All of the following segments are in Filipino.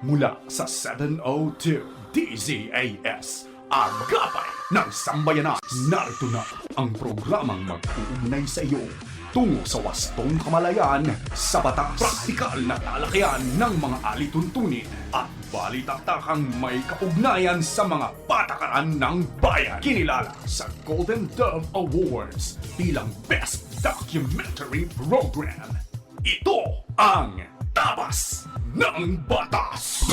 Mula sa 702 DZAS, Agapay ng Sambayanan. Narito na ang programang mag-uugnay sa iyo tungo sa wastong kamalayan sa batas. Praktikal na talakayan ng mga alituntunin at balitaktakang may kaugnayan sa mga patakaran ng bayan. Kinilala sa Golden Dove Awards bilang Best Documentary Program. Ito ang Tabas ng Batas!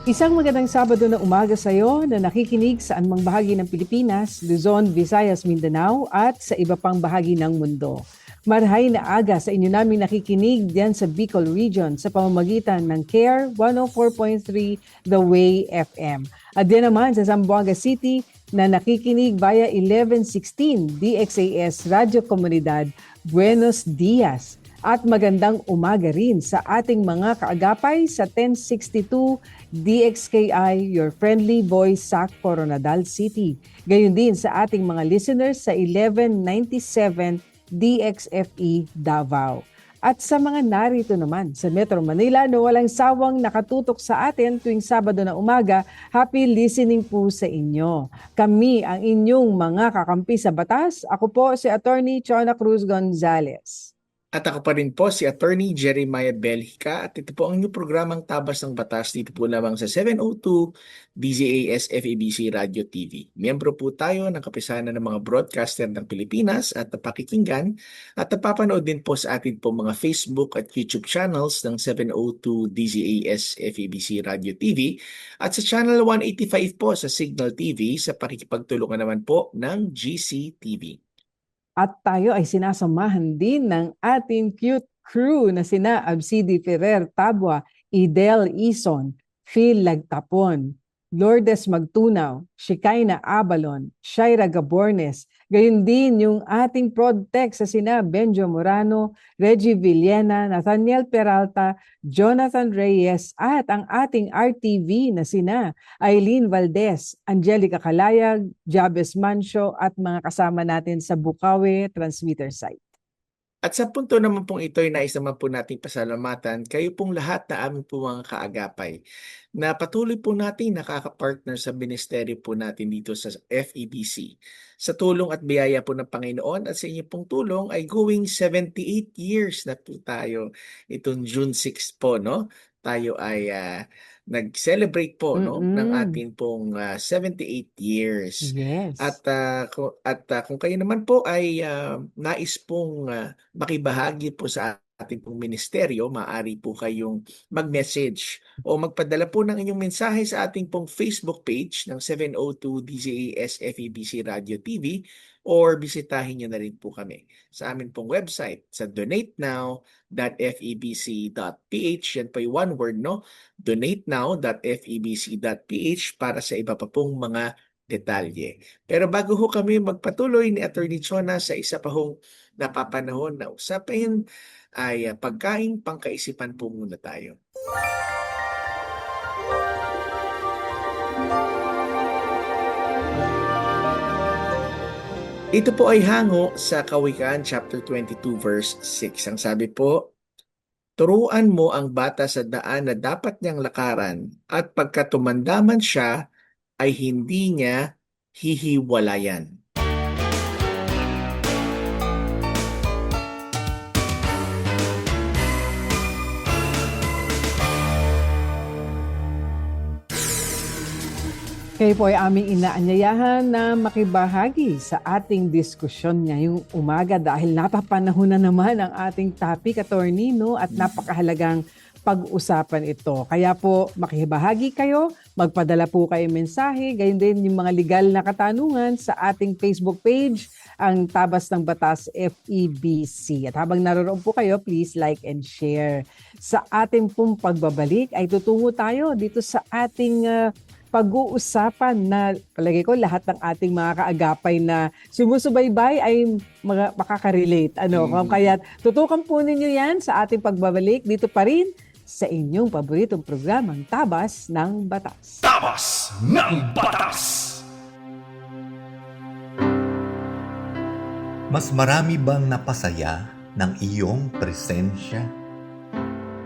Isang magandang Sabado na umaga sa iyo na nakikinig sa anumang bahagi ng Pilipinas, Luzon, Visayas, Mindanao at sa iba pang bahagi ng mundo. Marhay na aga sa inyo namin nakikinig diyan sa Bicol Region sa pamamagitan ng CARE 104.3 The Way FM. At diyan naman sa Zamboanga City na nakikinig via 1116 DXAS Radio Comunidad Buenos Dias. At magandang umaga rin sa ating mga kaagapay sa 1062 DXKI, your friendly voice sa Coronadal City. Gayon din sa ating mga listeners sa 1197 DXFE Davao. At sa mga narito naman sa Metro Manila na walang sawang nakatutok sa atin tuwing Sabado na umaga, happy listening po sa inyo. Kami ang inyong mga kakampi sa batas. Ako po si Attorney Chona Cruz Gonzales. At ako pa rin po si Attorney Jeremiah Belhica at ito po ang inyong programang Tabas ng Batas dito po lamang sa 702 DZAS FEBC Radio TV. Miyembro po tayo ng kapisanan ng mga broadcaster ng Pilipinas at napakikinggan at napapanood din po sa atin po mga Facebook at YouTube channels ng 702 DZAS FEBC Radio TV at sa Channel 185 po sa Signal TV sa pakikipagtulungan naman po ng GCTV. At tayo ay sinasamahan din ng ating cute crew na sina Absidi Ferrer Tabua, Idel Ison, Phil Lagtapon, Lourdes Magtunaw, Shikaina Abalon, Shaira Gabornes, gayon din yung ating ProdTech sa sina Benjo Morano, Reggie Villena, Nathaniel Peralta, Jonathan Reyes at ang ating RTV na sina Eileen Valdez, Angelica Calayag, Jabez Mancio at mga kasama natin sa Bukawi Transmitter Site. At sa punto naman pong ito ay nais naman po nating pasalamatan kayo pong lahat na aming po mga kaagapay na patuloy po nating nakakapartner sa ministeryo po natin dito sa FEBC. Sa tulong at biyaya po ng Panginoon at sa inyo pong tulong ay going 78 years na po tayo itong June 6 po, no? Tayo ay nag-celebrate po no ng ating pong 78 years. Yes. At kung kayo naman po ay nais pong makibahagi po sa ating pong ministeryo, maaari po kayong mag-message o magpadala po ng inyong mensahe sa ating pong Facebook page ng 702 DZAS FEBC Radio TV or bisitahin nyo na rin po kami sa amin pong website sa donatenow.febc.ph. Yan po yung one word, no? donatenow.febc.ph para sa iba pa pong mga detalye. Pero bago ho kami magpatuloy ni Attorney Chona sa isa pa hong napapanahon na usapin, ay pagkaing pangkaisipan po muna tayo. Ito po ay hango sa Kawikaan chapter 22 verse 6. Ang sabi po, turuan mo ang bata sa daan na dapat niyang lakaran at pagka tumandaman siya ay hindi niya hihiwalayan. Kayo po ay aming inaanyayahan na makibahagi sa ating diskusyon ngayong umaga dahil napapanahon na naman ang ating topic, attorney, no? At napakahalagang pag-usapan ito. Kaya po makibahagi kayo, magpadala po kayo mensahe, gayon din yung mga legal na katanungan sa ating Facebook page, ang Tabas ng Batas FEBC. At habang naroon po kayo, please like and share. Sa ating pong pagbabalik ay tutungo tayo dito sa ating pag-uusapan na palagi ko lahat ng ating mga kaagapay na sumusubaybay ay makaka-relate. Kaya tutukan po ninyo yan sa ating pagbabalik dito pa rin sa inyong paboritong programang Tabas ng Batas. Tabas ng Batas! Mas marami bang napasaya ng iyong presensya?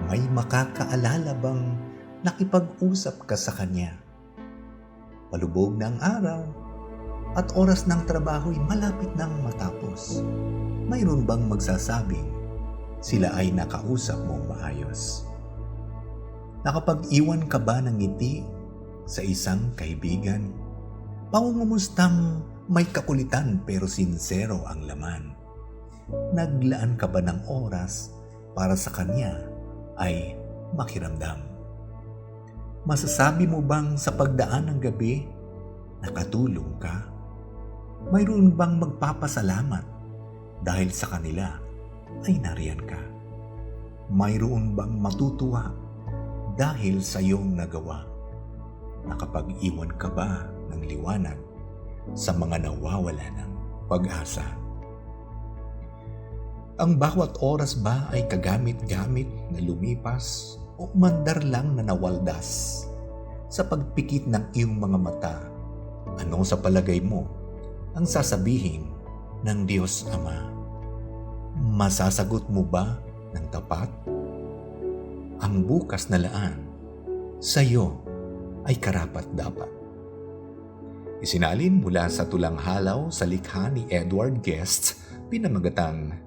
May makakaalala bang nakipag-usap ka sa kanya? Palubog ng araw at oras ng trabaho'y malapit nang matapos. Mayroon bang magsasabing sila ay nakausap mong maayos? Nakapag-iwan ka ba ng ngiti sa isang kaibigan? Pangungumustang may kakulitan pero sincero ang laman. Naglaan ka ba ng oras para sa kanya ay makiramdam? Masasabi mo bang sa pagdaan ng gabi, nakatulong ka? Mayroon bang magpapasalamat dahil sa kanila ay nariyan ka? Mayroon bang matutuwa dahil sa iyong nagawa? Nakapag-iwan ka ba ng liwanag sa mga nawawala ng pag-asa? Ang bawat oras ba ay kagamit-gamit na lumipas o mandar lang na nawaldas sa pagpikit ng iyong mga mata? Ano sa palagay mo ang sasabihin ng Diyos Ama? Masasagot mo ba ng tapat? Ang bukas na laan sa iyo ay karapat-dapat. Isinalin mula sa tulanghalaw sa likha ni Edward Guest, pinamagatang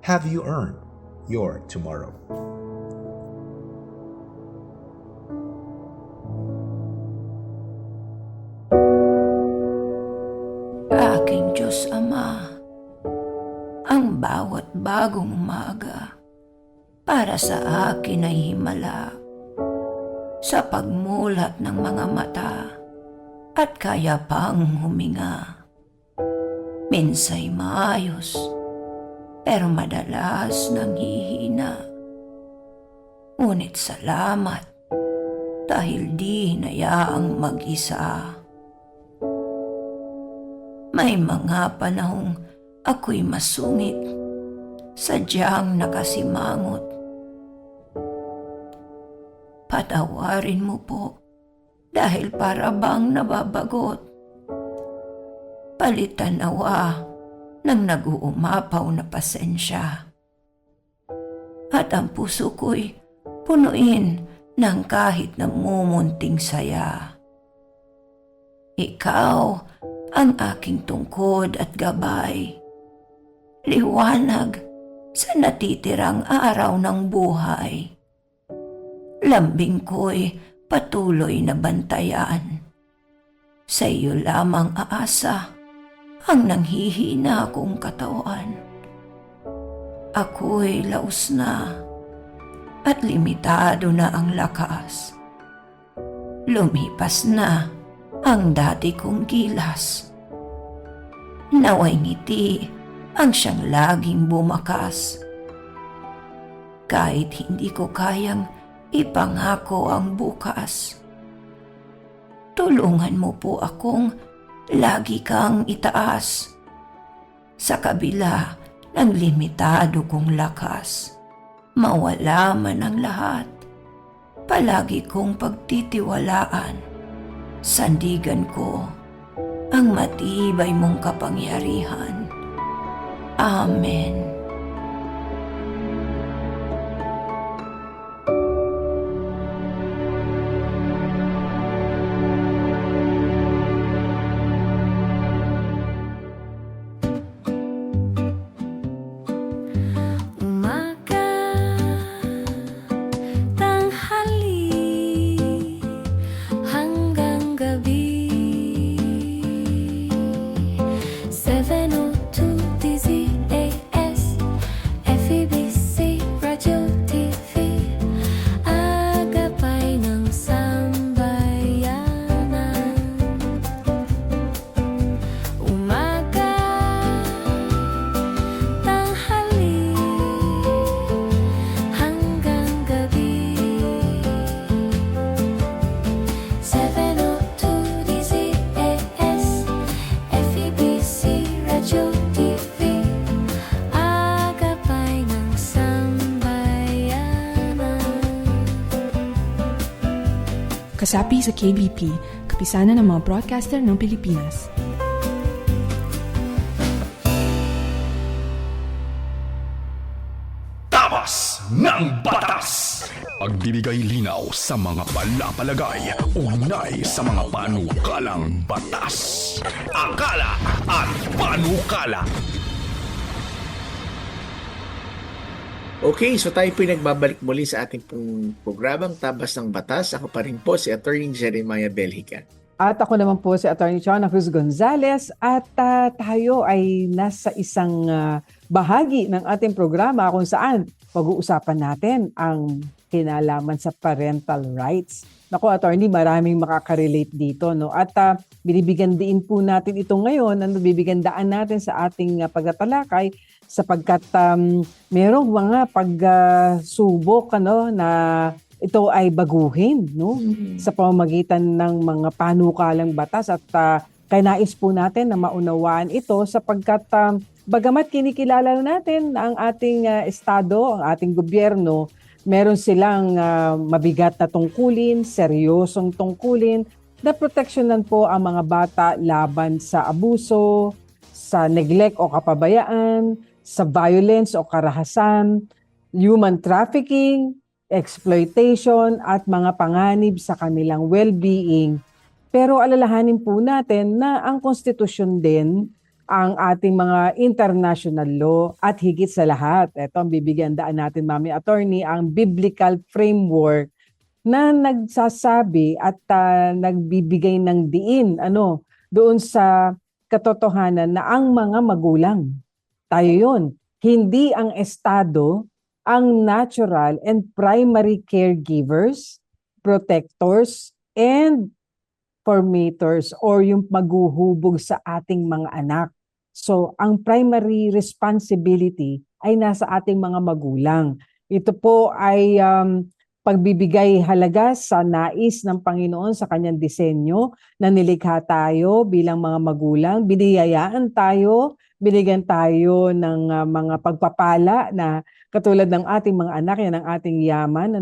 Have You Earned Your Tomorrow? Aking Diyos Ama, ang bawat bagong umaga para sa akin ay himala sa pagmulat ng mga mata at kaya pang huminga. Minsay maayos, pero madalas nanghihina. Ngunit salamat dahil di hinayaang mag-isa. May mga panahong ako'y masungit, sadyang nakasimangot. Patawarin mo po dahil para bang nababagot. Palitan nawa ng nag-uumapaw na pasensya. At ang puso ko'y punuin ng kahit namumunting saya. Ikaw ang aking tungkod at gabay. Liwanag sa natitirang araw ng buhay. Lambing ko'y patuloy na bantayan. Sa iyo lamang aasa ang nanghihina kong katawan. Ako'y laos na at limitado na ang lakas. Lumipas na ang dati kong gilas. Naway ngiti ang siyang laging bumakas. Kahit hindi ko kayang ipangako ang bukas. Tulungan mo po akong lagi kang itaas sa kabila ng limitado kong lakas. Mawala man ang lahat, palagi kong pagtitiwalaan. Sandigan ko ang matibay mong kapangyarihan. Amen. Kasapi sa KBP, kapisanan ng mga broadcaster ng Pilipinas. Tabas ng Batas. Pagbibigay linaw sa mga palapalagay, ugnay sa mga panukalang batas. Akala at panukala. Okay, so tayo po nagbabalik muli sa ating pong programang Tabas ng Batas. Ako pa rin po si Attorney Jeremiah Belhica. At ako naman po si Atty. Chona Cruz Gonzales at tayo ay nasa isang bahagi ng ating programa kung saan pag-uusapan natin ang kinalaman sa parental rights. Naku, attorney, maraming makakarelate dito, no? At binibigyan din po natin ito ngayon, bibigyan daan natin sa ating pagtatalakay sapagkat merong mga pagsubok na ito ay baguhin, no? Sa pamamagitan ng mga panukalang batas at kaya nais po natin na maunawaan ito sapagkat bagamat kinikilala natin ang ating estado, ang ating gobyerno, meron silang mabigat na tungkulin, seryosong tungkulin na proteksyonan po ang mga bata laban sa abuso, sa neglect o kapabayaan, sa violence o karahasan, human trafficking, exploitation at mga panganib sa kanilang well-being. Pero alalahanin po natin na ang konstitusyon din ang ating mga international law at higit sa lahat, ito ang bibigyan daan natin, Mami Attorney, ang biblical framework na nagsasabi at nagbibigay ng diin doon sa katotohanan na ang mga magulang, tayo yun, hindi ang estado ang natural and primary caregivers, protectors, and formators or yung maghuhubog sa ating mga anak. So, ang primary responsibility ay nasa ating mga magulang. Ito po ay pagbibigay halaga sa nais ng Panginoon sa kanyang disenyo na nilikha tayo bilang mga magulang. Biniyayaan tayo, binigyan tayo ng mga pagpapala na katulad ng ating mga anak, yan ang ating yaman.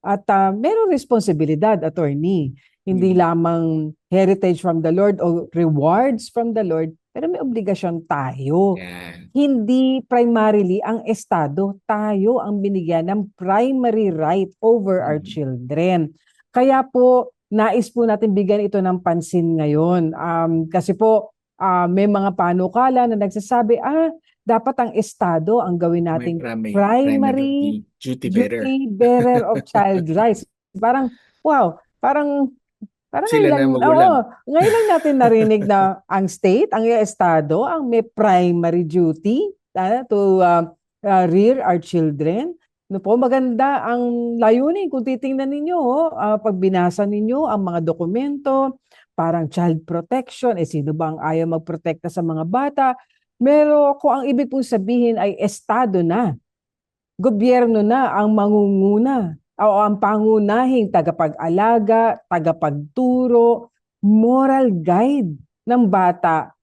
At merong responsibilidad, attorney. Hindi lamang heritage from the Lord o rewards from the Lord, pero may obligasyon tayo. Yan. Hindi primarily ang estado, tayo ang binigyan ng primary right over our children. Kaya po, nais po natin bigyan ito ng pansin ngayon. Kasi po, may mga panukala na nagsasabi, dapat ang estado ang gawin nating primary duty bearer of child rights. Parang, wow, parang sila na magulang. Ngayon lang natin narinig na ang state, ang estado, ang may primary duty to rear our children. Maganda ang layunin kung titingnan ninyo, pag binasa ninyo ang mga dokumento, parang child protection, sino ba ang ayaw magprotekta sa mga bata? Pero kung ang ibig pong sabihin ay estado na, gobyerno na ang mangunguna, o ang pangunahing tagapag-alaga, tagapagturo, moral guide ng bata,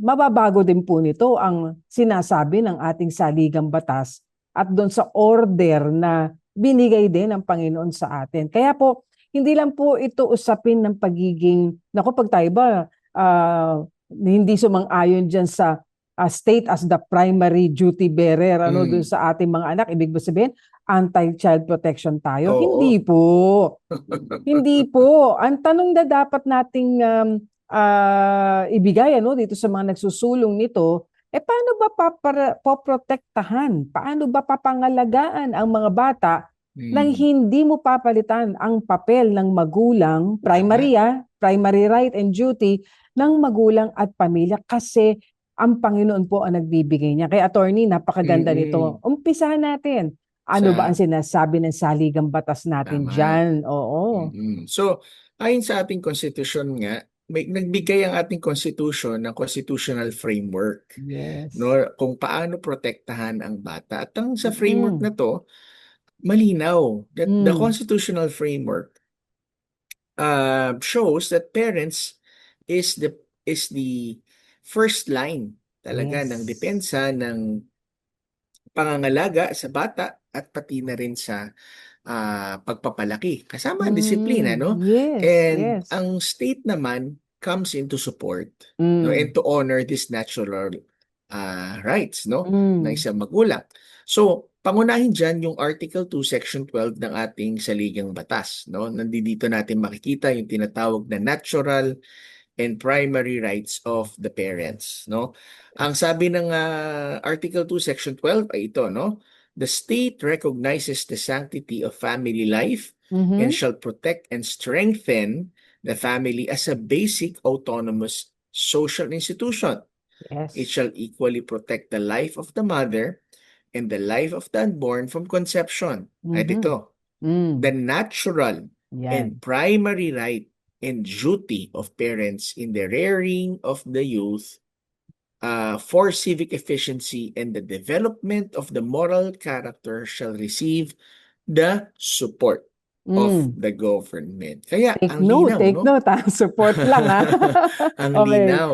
mababago din po nito ang sinasabi ng ating saligang batas at doon sa order na binigay din ng Panginoon sa atin. Kaya po, hindi lang po ito usapin ng pagiging, pag tayo ba, hindi sumang-ayon dyan sa state as the primary duty bearer doon sa ating mga anak, ibig sabihin, anti-child protection tayo? Oo. Hindi po. Hindi po. Ang tanong na dapat nating ibigay dito sa mga nagsusulong nito, paano ba poprotektahan? Paano ba papangalagaan ang mga bata nang hindi mo papalitan ang papel ng magulang, primary right and duty ng magulang at pamilya kasi ang Panginoon po ang nagbibigay niya. Kaya attorney, napakaganda nito. Umpisahan natin. Ano ba ang sinasabi ng saligang batas natin dyan? Oo. So, ayon sa ating konstitusyon nga, nagbigay ang ating constitution ng constitutional framework. Yes. Kung paano protektahan ang bata. At sa framework na to, malinaw. The constitutional framework shows that parents is the first line talaga ng depensa ng pangangalaga sa bata at pati na rin sa pagpapalaki. Kasama ang disiplina, Yes, And yes. ang state naman comes into support and to honor this rights, no, ng Mm. isang magulang. So, pangunahin dyan yung Article 2, Section 12 ng ating saligang batas, no? Nandito natin makikita yung tinatawag na natural and primary rights of the parents, no? Ang sabi ng Article 2, Section 12 ay ito, no? The state recognizes the sanctity of family life and Mhm. shall protect and strengthen the family as a basic autonomous social institution. It Yes. shall equally protect the life of the mother and the life of the unborn from conception. At Mhm. ito, the Mm. natural and Yan. primary right and duty of parents in the rearing of the youth for civic efficiency and the development of the moral character shall receive the support of Mm. the government. Kaya Take ang note, linaw, take no? note ha. Support lang ha. Ang Okay. linaw.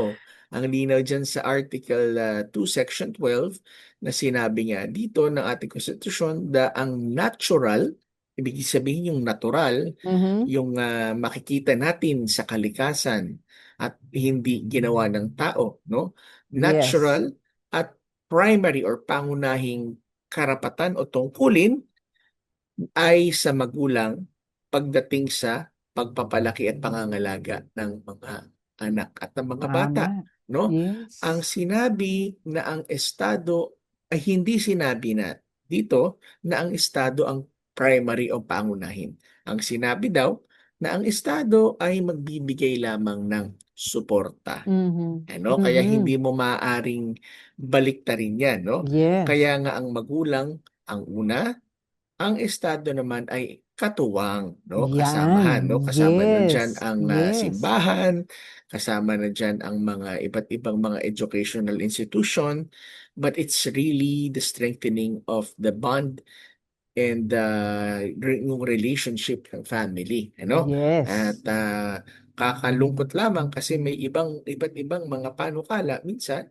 Ang linaw dyan sa Article 2, Section 12 na sinabi nga dito ng ating konstitusyon na ang natural, ibig sabihin yung natural, Mhm. yung makikita natin sa kalikasan at hindi ginawa ng tao, no? Yes. Natural at primary or pangunahing karapatan o tungkulin ay sa magulang pagdating sa pagpapalaki at pangangalaga ng mga anak at ng mga bata, Tama. no? Ang Yes. sinabi na ang estado ay hindi sinabi na dito na ang estado ang primary o pangunahin. Ang sinabi daw na ang estado ay magbibigay lamang ng suporta. Mhm. Ano? Kaya hindi Mhm. mo maaaring baliktarin yan, no? Yes. Kaya nga ang magulang ang una, ang estado naman ay katuwang, no? Yan. Kasamahan, no? Kasama na diyan Yes. ang Yes. simbahan, kasama na diyan ang mga iba't ibang mga educational institution, but it's really the strengthening of the bond and yung relationship ng family, ano? At Yes. kakalungkot lamang kasi may iba't ibang mga panukala minsan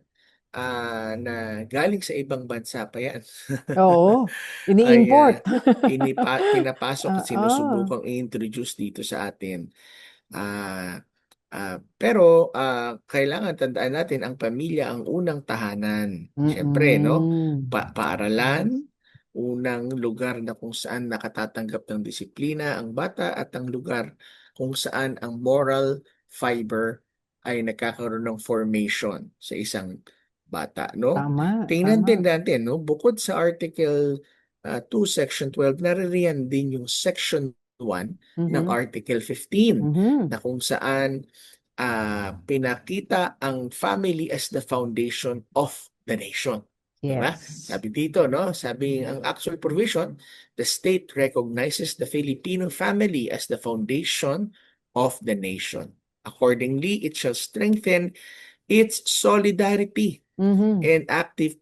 na galing sa ibang bansa pa yan. Oo. Ay Ini-import. pinapasok at Oo. sinusubukang i-introduce dito sa atin. Ah, pero kailangan tandaan natin ang pamilya ang unang tahanan. Siyempre, no? Mm. Paaralan, unang lugar na kung saan nakatatanggap ng disiplina ang bata at ang lugar kung saan ang moral fiber ay nagkakaroon ng formation sa isang bata, no? Tama, Tingnan din tama. natin, no? Bukod sa Article 2, Section 12, naririyan din yung Section 1 ng Mhm. Article 15 Mhm. na kung saan pinakita ang family as the foundation of the nation. Diba? Yes. Sabi dito, no? Sabi ang actual provision, the state recognizes the Filipino family as the foundation of the nation. Accordingly, it shall strengthen its solidarity Mhm. and actively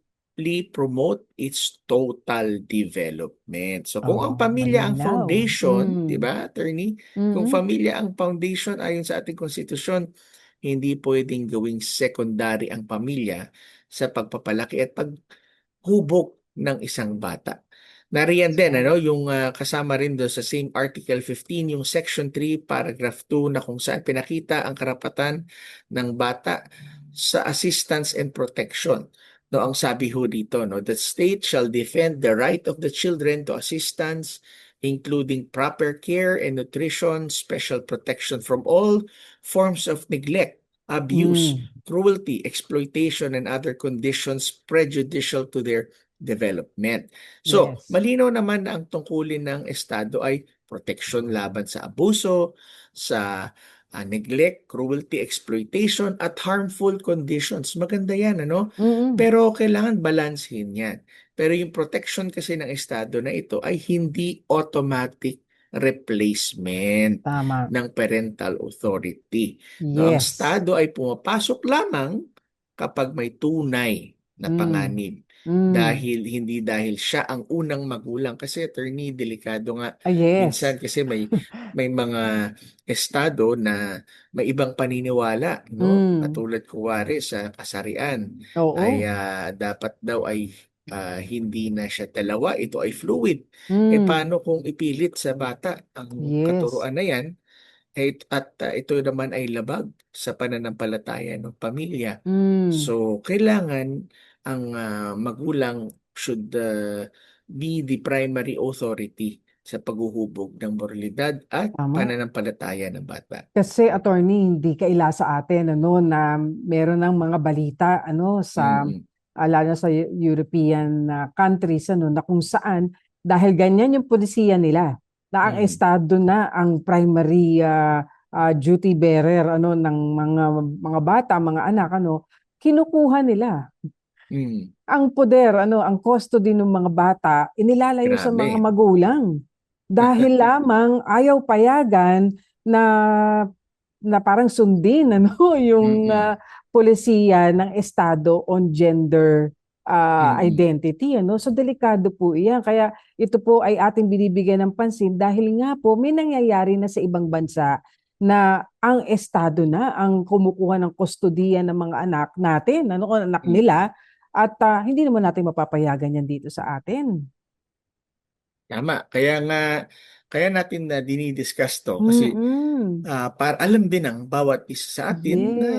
promote its total development. So kung ang Oh, pamilya ang malinaw. foundation, 'di ba, attorney? Kung Mhm. pamilya ang foundation ayon sa ating konstitusyon, hindi pwedeng gawing secondary ang pamilya sa pagpapalaki at paghubog ng isang bata. Nariyan din Yan. yung kasama rin doon sa same Article 15 yung Section 3 Paragraph 2 na kung saan pinakita ang karapatan ng bata sa assistance and protection. No, ang sabi ho dito, no, the state shall defend the right of the children to assistance, including proper care and nutrition, special protection from all forms of neglect, abuse, Mm. cruelty, exploitation, and other conditions prejudicial to their development. So, Yes. malinaw naman na ang tungkulin ng Estado ay proteksyon laban sa abuso, sa neglect, cruelty, exploitation, at harmful conditions. Maganda yan, ano? Mm. Pero kailangan balansehin yan. Pero yung protection kasi ng Estado na ito ay hindi automatic replacement Tama. ng parental authority. No, ang Yes. Estado ay pumapasok lamang kapag may tunay na Mm. panganib. Mm. Hindi dahil siya ang unang magulang kasi attorney delikado nga Ah, yes. minsan kasi may mga estado na may ibang paniniwala, no? Mm. Katulad kuwari sa kasarian ay Oo. dapat daw ay hindi na siya dalawa, ito ay fluid. Mm. Paano kung ipilit sa bata ang Yes. katuruan na yan at ito naman ay labag sa pananampalataya ng pamilya. Mm. So, kailangan ang magulang should be the primary authority sa paghuhubog ng moralidad at Tama. pananampalataya ng bata. Kasi attorney, hindi kaila sa atin na meron ng mga balita sa Mm, lalo sa European countries na kung saan dahil ganyan yung pulisiya nila na ang mm, estado na ang primary duty bearer ng mga bata, mga anak kinukuha nila mm. ang poder, ang custody ng mga bata, inilalayo sa mga Grabe. magulang. Dahil lamang ayaw payagan na parang sundin yung Mm, polisiya ng estado on gender mm, identity. So delikado po iyan. Kaya ito po ay ating binibigyan ng pansin dahil nga po may nangyayari na sa ibang bansa na ang estado na ang kumukuha ng kustodiya ng mga anak natin, anak mm. nila, at hindi naman natin mapapayagan yan dito sa atin. Tama. Kaya natin na dinidiscuss to kasi Mm-mm. para alam din ng bawat isa sa atin na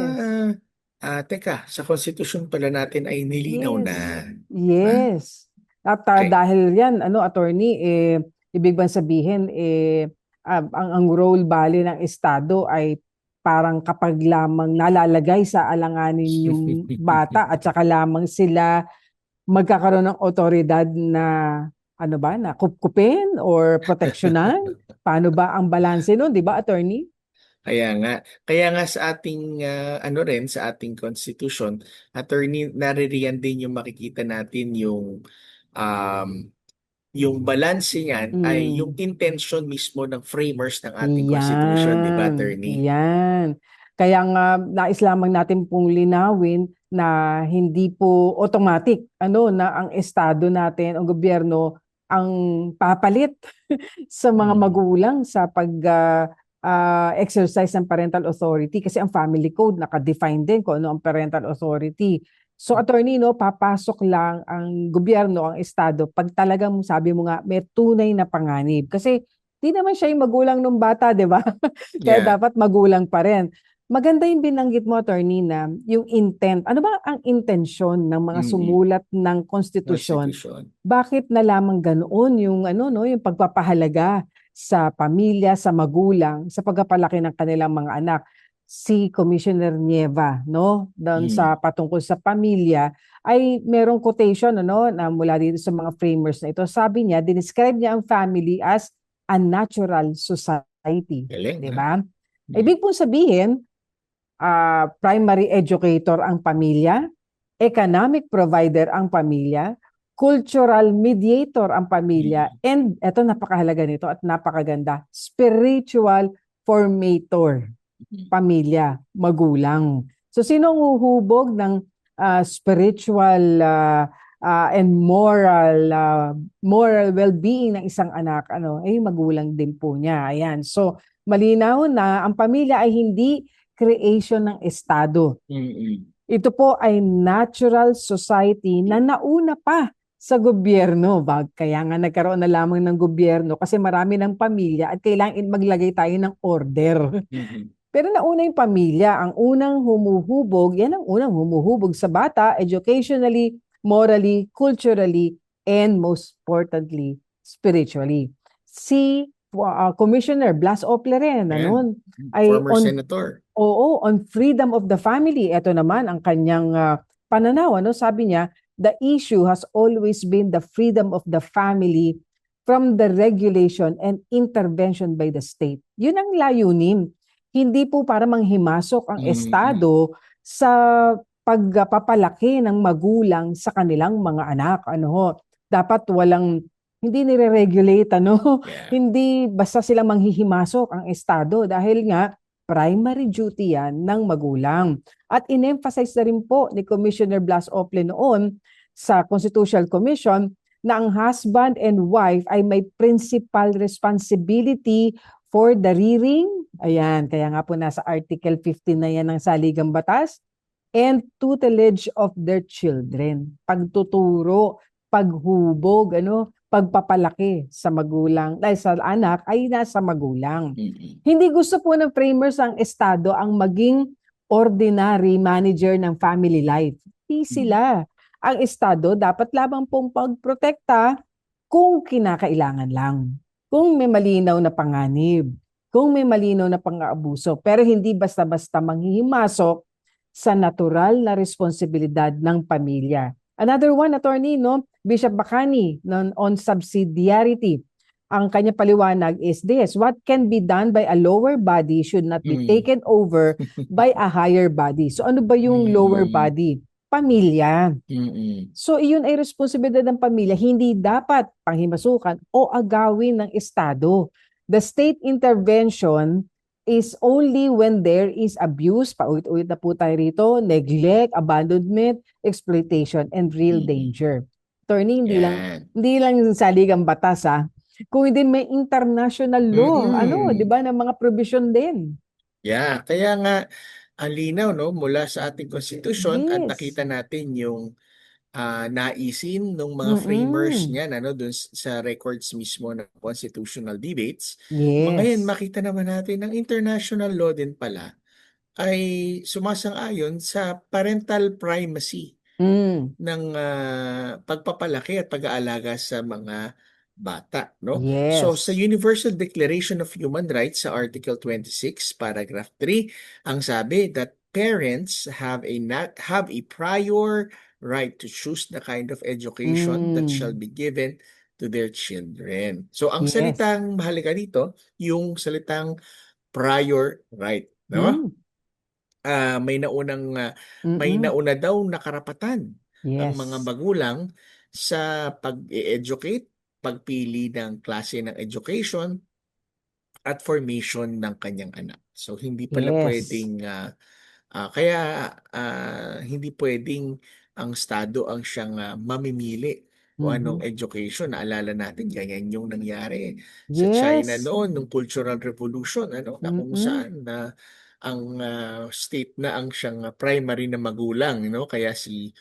Yes. teka, sa konstitusyon pala natin ay nilinaw na. Yes. Ah, Yes. At okay. dahil yan, attorney, ibig bang sabihin, ang role bali ng Estado ay parang kapag lamang nalalagay sa alanganin yung bata at saka lamang sila magkakaroon ng otoridad na na kupkupin or proteksyonan? Paano ba ang balanse nun, di ba, attorney? Kaya nga sa ating rin sa ating constitution, attorney, naririyan din yung makikita natin um, yung balanse niyan ay yung Mm. intention mismo ng framers ng ating constitution, di ba, Yan, attorney? yan. Kaya nga nais lamang natin pong linawin na hindi po automatic na ang estado natin, ang gobyerno ang papalit sa mga Mm. magulang sa pag exercise ng parental authority kasi ang family code naka-define din kung ano ang parental authority. So attorney, papasok lang ang gobyerno, ang estado pag talagang sabi mo nga may tunay na panganib. Kasi di naman siya yung magulang ng bata, di ba? Kaya Yeah. dapat magulang pa rin. Maganda yung binanggit mo, attorney, na yung intent. Ano ba ang intensyon ng mga Mm. sumulat ng konstitusyon? Constitution. Bakit na lamang ganoon yung yung pagpapahalaga sa pamilya, sa magulang, sa pagpapalaki ng kanilang mga anak? Si Commissioner Nieva, doon sa Mm. patungkol sa pamilya, ay merong quotation na mula dito sa mga framers na ito. Sabi niya, describe niya ang family as a natural society, Galing, 'di ha? ba? Mm. Ibig pong sabihin, primary educator ang pamilya, economic provider ang pamilya, cultural mediator ang pamilya, Mm. and eto napakahalaga nito at napakaganda, spiritual formator, Mm. pamilya, magulang. So sino ang huhubog ng spiritual and moral well-being ng isang anak? Magulang din po niya. Ayan. So malinaw na ang pamilya ay hindi creation ng estado. Mm. Ito po ay natural society na nauna pa sa gobyerno. Kaya nga nagkaroon na lamang ng gobyerno kasi marami ng pamilya at kailangan maglagay tayo ng order. Mm. Pero nauna yung pamilya, ang unang humuhubog, yan ang unang humuhubog sa bata, educationally, morally, culturally, and most importantly, spiritually. Si Commissioner Blas Opleren, Ayan. ay Former senator. on freedom of the family. Ito naman ang kanyang pananaw. Sabi niya, the issue has always been the freedom of the family from the regulation and intervention by the state. Yun ang layunin. Hindi po para manghimasok ang Mm. estado sa pagpapalaki ng magulang sa kanilang mga anak. Dapat hindi nire-regulate, Yeah. hindi basta sila manghihimasok ang estado dahil nga primary duty yan ng magulang. At in-emphasize na rin po ni Commissioner Blas Ople noon sa Constitutional Commission na ang husband and wife ay may principal responsibility for the rearing. Ayan, kaya nga po nasa Article 15 na yan ng Saligang Batas. And tutelage of their children. Pagtuturo, paghubog, pagpapalaki sa magulang, sa anak ay nasa magulang. Mm. Hindi gusto po ng framers ang estado ang maging ordinary manager ng family life. Hindi sila. Ang Estado dapat lamang pong pagprotekta kung kinakailangan lang. Kung may malinaw na panganib, kung may malinaw na pang-aabuso, pero hindi basta-basta manghihimasok sa natural na responsibilidad ng pamilya. Another one, attorney, no? Bishop Bacani on subsidiarity. Ang kanya paliwanag is this: what can be done by a lower body should not be Mm. taken over by a higher body. So ano ba yung lower Mm. body? Pamilya. Mm-mm. So iyon ay responsibilidad ng pamilya, hindi dapat panghimasukan o agawin ng Estado. The state intervention is only when there is abuse, paulit-ulit na po tayo rito, neglect, abandonment, exploitation, and real Mm-mm. danger. Attorney, Yan. hindi lang saligang batas kung hindi may international law, Mm-mm. di ba, ng mga provision din. Yeah, kaya nga ang linaw no mula sa ating konstitusyon at Yes. nakita natin yung naisin ng mga framers Mm-mm. niyan doon sa records mismo ng constitutional debates. Ngayon Yes. makita naman natin ng international law din pala ay sumasang-ayon sa parental primacy Mm. ng pagpapalaki at pag-aalaga sa mga bata, no? So sa Yes. Universal Declaration of Human Rights sa Article 26, paragraph 3, ang sabi that parents have a prior right to choose the kind of education that shall Mm. be given to their children. So ang Yes. salitang mahalaga dito, yung salitang prior right, no? Mm. May Mm-mm. nauna daw na karapatan ang mga Yes. magulang sa pag-educate, pagpili ng klase ng education at formation ng kanyang anak. So hindi pala Yes. pwedeng kaya hindi pwedeng ang Estado ang siyang mamimili kung anong Mhm. education. Naalala natin, ganyan yung nangyari sa China Yes. noon, nung Cultural Revolution, na kung Mm-mm. saan na ang state na ang siyang primary na magulang, kaya si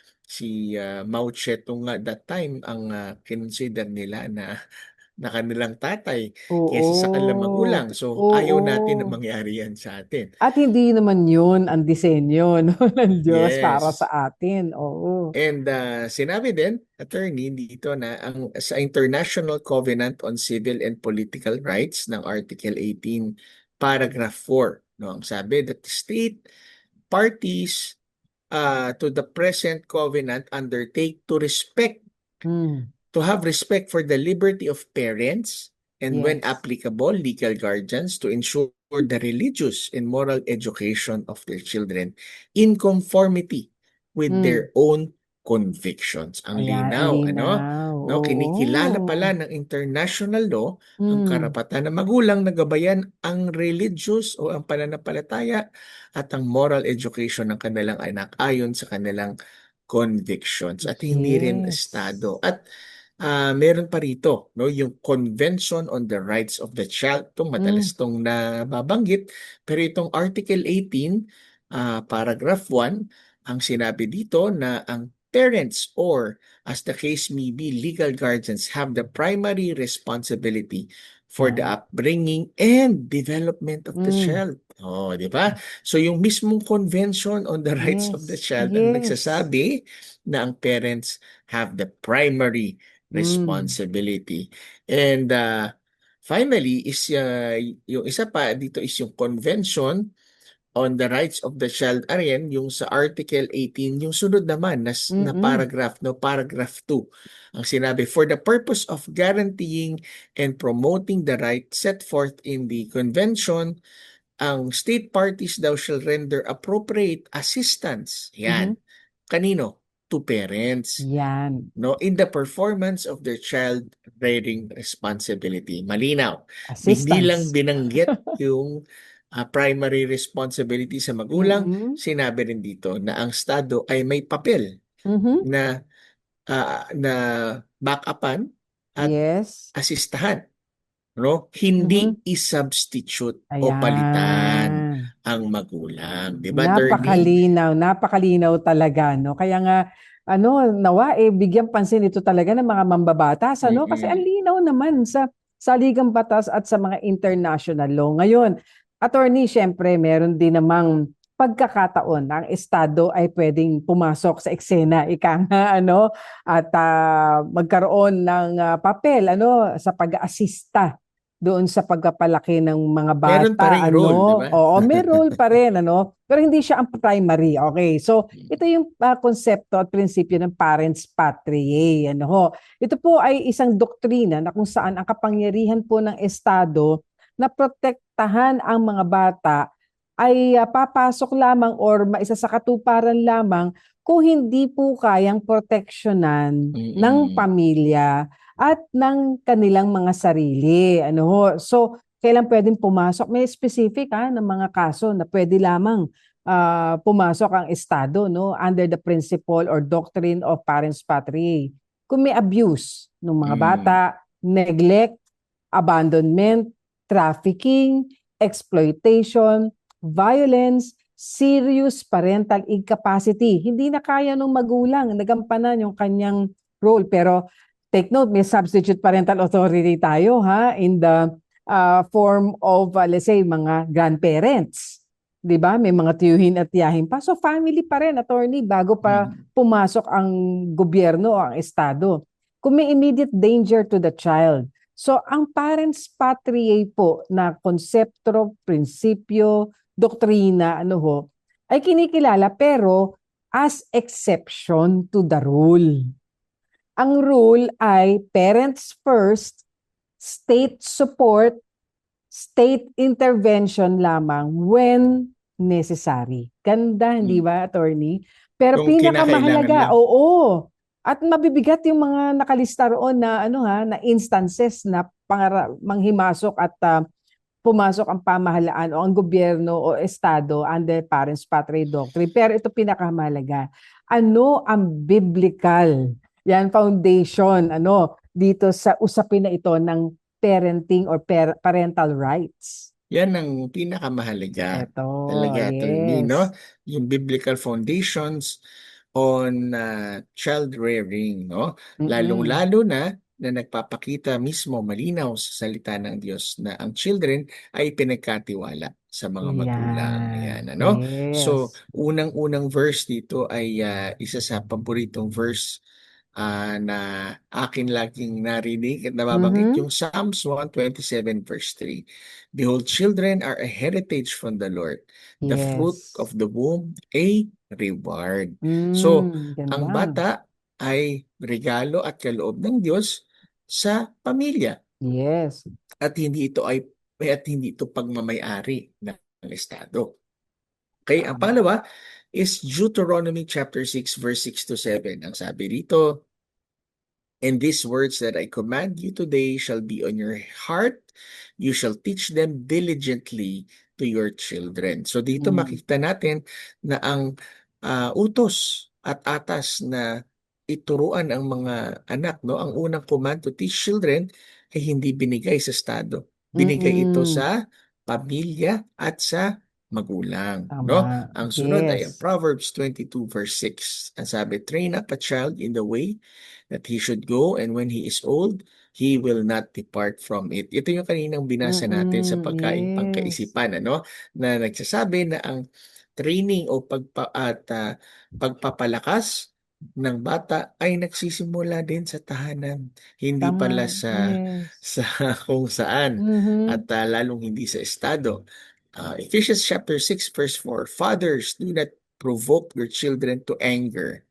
Mao Zedong at that time ang kinonsider nila na kanilang tatay kaysa sa kanilang Oo. magulang. So ayaw natin na Oo. mangyari yan sa atin. At hindi naman yun ang disenyo no, ng Diyos para Yes. sa atin. Oo. And sinabi din, attorney, dito na sa International Covenant on Civil and Political Rights ng Article 18, paragraph 4, no, ang sabi that the state parties to the present covenant undertake Mm. to have respect for the liberty of parents and when Yes. applicable, legal guardians to ensure the religious and moral education of their children in conformity with Mm. their own convictions. Ang Ayan, ang linaw, linaw. kinikilala Oo. pala ng international law ang Mm. karapatan ng magulang na gabayan ang religious o ang pananampalataya at ang moral education ng kanilang anak ayon sa kanilang convictions at hindi rin Yes. estado. At meron pa rito, no, yung Convention on the Rights of the Child. Itong Mm. madalas itong nababanggit. Pero itong Article 18, paragraph 1, ang sinabi dito na ang parents or as the case may be, legal guardians have the primary responsibility for the Yan. upbringing and development of the Mm. child. Oh, di ba? So yung mismong Convention on the Rights of the Yes. Child ang Yes. nagsasabi na ang parents have the primary Mm. responsibility. And finally is yung isa pa dito is yung Convention on the Rights of the Child. Ariyan, yung sa Article 18, yung sunod naman na Mm-mm. paragraph, no, paragraph 2. Ang sinabi, for the purpose of guaranteeing and promoting the right set forth in the convention, ang state parties daw shall render appropriate assistance. Yan. Mhm. Kanino? To parents, Yan. no, in the performance of their child rearing responsibility. Malinaw. Hindi lang Assistance. binanggit yung primary responsibility sa magulang, Mm-mm. sinabi rin dito na ang Estado ay may papel Mhm. na back-upan at Yes. asistahan, no? Hindi Mhm. i-substitute o palitan Ayan. ang magulang. Di ba, attorney? Napakalinaw, napakalinaw talaga, no? Kaya nga, nawa, bigyan pansin ito talaga ng mga mambabatas, Kasi ang Mm-mm. linaw naman sa saligang batas at sa mga international law. Ngayon, attorney, syempre, meron din namang pagkakataon na ang Estado ay pwedeng pumasok sa eksena, ika nga, at magkaroon ng papel, sa pag-aasista doon sa pagpapalaki ng mga Meron pa bata, ring role, di ba? Oo, may role pa rin, pero hindi siya ang primary. Okay, so ito yung konsepto at prinsipyo ng parents patriae, Ito po ay isang doktrina na kung saan ang kapangyarihan po ng Estado na protektahan ang mga bata ay papasok lamang or maisasakatuparan lamang kung hindi po kayang proteksyonan ng Mm-mm. pamilya at ng kanilang mga sarili. So, kailan pwedeng pumasok? May specific ng mga kaso na pwede lamang pumasok ang Estado, under the principle or doctrine of parents patriae. Kung may abuse ng mga bata, neglect, abandonment, trafficking, exploitation, violence, serious parental incapacity. Hindi na kaya ng magulang nagampanan yung kanyang role. Pero take note, may substitute parental authority tayo in the form of, let's say, mga grandparents. 'Di ba? May mga tiyuhin at tiyahin pa. So family pa rin, attorney, bago pa pumasok ang gobyerno o ang Estado. Kung may immediate danger to the child. So ang parents patriae po na konsepto, prinsipyo, doktrina, ay kinikilala pero as exception to the rule. Ang rule ay parents first, state support, state intervention lamang when necessary. Ganda, hindi ba, attorney? Pero Kung kinakailangan pinakamahalaga, lang. oo. At mabibigat yung mga nakalista roon na na instances na manghimasok at pumasok ang pamahalaan o ang gobyerno o estado under parents patriae doctrine. Pero ito pinakamahalaga. Ano ang biblical foundation dito sa usapin na ito ng parenting or parental rights? Yan ang pinakamahalaga. Ito, Talaga, attorney, yes. Yung biblical foundations on child rearing, Lalong-lalo na nagpapakita mismo malinaw sa salita ng Diyos na ang children ay pinagkatiwala sa mga magulang. Ayan, So, Yes. unang-unang verse dito ay isa sa paboritong verse na akin laging narinig at nababanggit yung Psalms 127 verse 3. Behold, children are a heritage from the Lord, the fruit Yes. of the womb, a reward. So, ang Ganda. bata ay regalo at kaloob ng Diyos sa pamilya Yes. at hindi ito pagmamay-ari ng Estado. Okay, ang pangalawa is Deuteronomy chapter 6 verse 6 to 7. Ang sabi rito, and these words that I command you today shall be on your heart. You shall teach them diligently to your children. So dito makikita natin na ang utos at atas na ituruan ang mga anak, ang unang command to teach children ay hindi binigay sa Estado. Binigay ito sa pamilya at sa magulang. Tama. Ang sunod ay ang Yes. Proverbs 22 verse 6. Ang sabi, train up a child in the way that he should go, and when he is old, he will not depart from it. Ito yung kaninang binasa natin sa pagkain Yes. pangkaisipan, na nagsasabi na ang training o pagpapalakas ng bata ay nagsisimula din sa tahanan, hindi pala Tama. sa Yes. kung saan at lalong hindi sa estado. Ephesians chapter 6 verse 4, fathers, do not provoke your children to anger,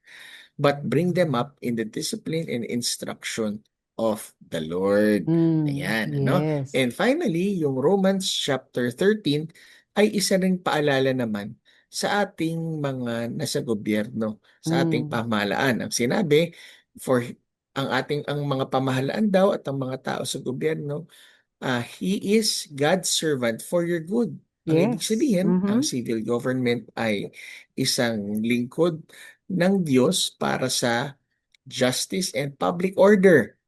but bring them up in the discipline and instruction of the Lord. Ayan, Yes. And finally, yung Romans chapter 13 ay isa ring paalala naman sa ating mga nasa gobyerno, sa ating pamahalaan. Ang sinabi, ang mga pamahalaan daw at ang mga tao sa gobyerno, he is God's servant for your good. Ang ibig Yes. sabihin, ang civil government ay isang lingkod ng Diyos para sa justice and public order.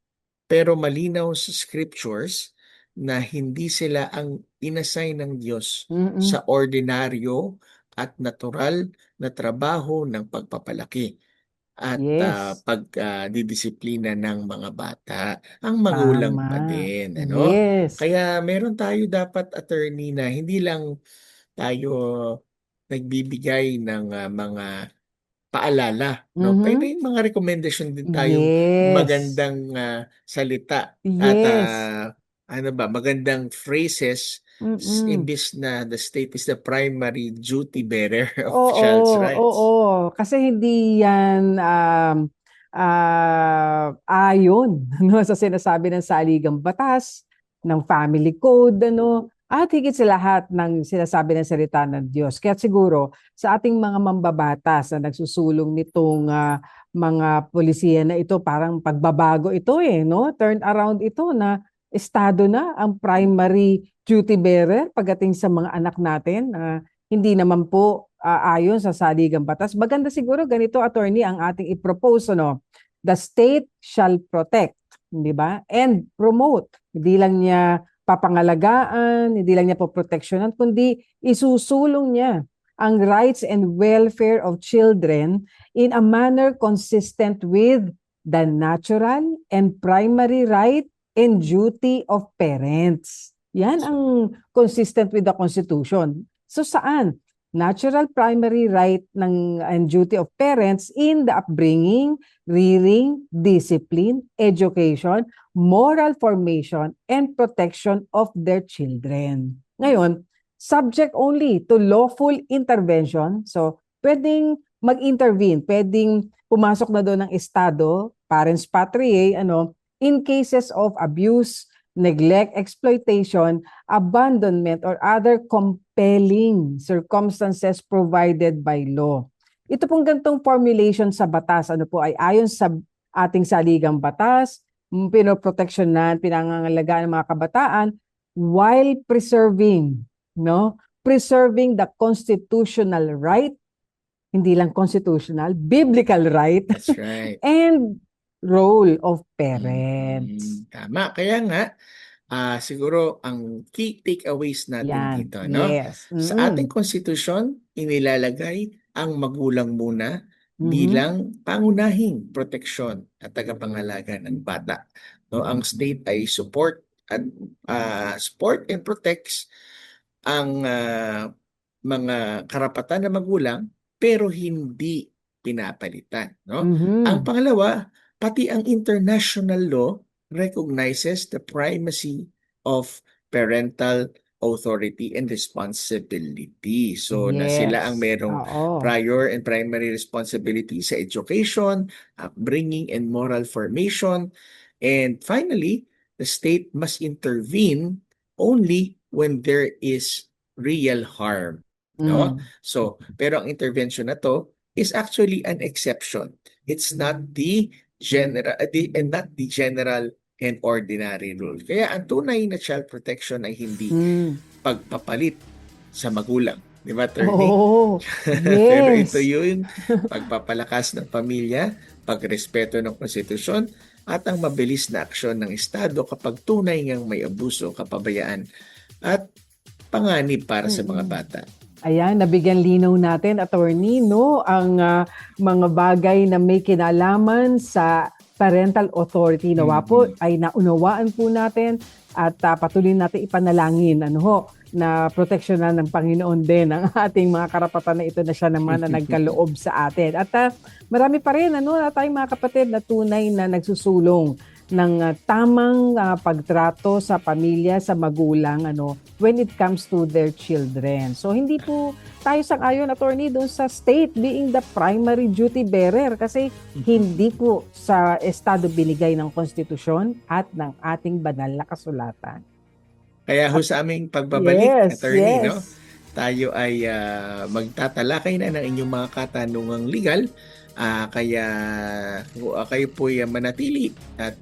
Pero malinaw sa scriptures na hindi sila ang inassign ng Diyos sa ordinaryo at natural na trabaho ng pagpapalaki at Yes. pagdidisiplina ng mga bata. Ang magulang pa Tama. din. Yes. Kaya meron tayo dapat, attorney, na hindi lang tayo nagbibigay ng mga paalala, no? Pero Mhm. yung mga recommendation din tayong Yes. magandang salita at Yes. ano ba, magandang phrases Mm. imbis na the state is the primary duty bearer of Oo, child's oo. rights. Kasi hindi yan ayon no, sa sinasabi ng saligang batas, ng family code, ano, at higit sa lahat ng sinasabi ng salita ng Diyos. Kaya siguro sa ating mga mambabatas na nagsusulong nitong mga polisiya na ito, parang pagbabago ito no? Turn around ito na estado na ang primary duty bearer pagdating sa mga anak natin. Hindi naman po ayon sa saligang batas. Maganda siguro ganito, attorney, ang ating i-propose, ano? The state shall protect, di ba? And promote. Hindi lang niya papangalagaan, hindi lang niya poproteksyonan, kundi isusulong niya ang rights and welfare of children in a manner consistent with the natural and primary right and duty of parents. Yan ang consistent with the Constitution. So saan? Natural primary right and duty of parents in the upbringing, rearing, discipline, education, moral formation, and protection of their children. Ngayon, subject only to lawful intervention. So, pwedeng mag-intervene, pwedeng pumasok na doon ng Estado, parents patriae, in cases of abuse, neglect, exploitation, abandonment, or other compelling circumstances provided by law. Ito pong gantong formulation sa batas, ay ayon sa ating saligang batas, pinoproteksyonan, pinangangalagaan ng mga kabataan while preserving, preserving the constitutional right, hindi lang constitutional, biblical right, That's right. and role of parents. Tama. Kaya nga, siguro ang key takeaways natin Yan, dito, no? yes. Sa ating konstitusyon, inilalagay ang magulang muna bilang pangunahing proteksyon at tagapangalaga ng bata. No, ang state ay support and protects ang mga karapatan ng magulang pero hindi pinapalitan, no? Ang pangalawa, pati ang international law recognizes the primacy of parental authority and responsibility. So na sila ang Yes. merong Oo. prior and primary responsibility sa education, upbringing, and moral formation. And finally, the state must intervene only when there is real harm. No? So, pero ang intervention na to is actually an exception. It's not the general and ordinary rule. Kaya ang tunay na child protection ay hindi pagpapalit sa magulang. Di ba, attorney? Oh, Pero ito yes. yung pagpapalakas ng pamilya, pagrespeto ng konstitusyon, at ang mabilis na aksyon ng Estado kapag tunay ngang may abuso, kapabayaan, at panganib para sa mga bata. Ayan, nabigyan linaw natin, attorney, no, ang mga bagay na may kinalaman sa parental authority. Nawa po ay naunawaan po natin at patuloy natin ipanalangin na proteksyonan ng Panginoon din ang ating mga karapatan na ito na siya naman na nagkaloob sa atin. At marami pa rin tayong mga kapatid na tunay na nagsusulong ng tamang pagtrato sa pamilya, sa magulang, when it comes to their children. So hindi po tayo sang-ayon, attorney, doon sa state being the primary duty bearer kasi hindi po sa Estado binigay ng konstitusyon at ng ating banal na kasulatan. Kaya sa aming pagbabalik, attorney, yes. no? Tayo ay magtatalakay na ng inyong mga katanungang legal. Kaya kayo po ay manatili at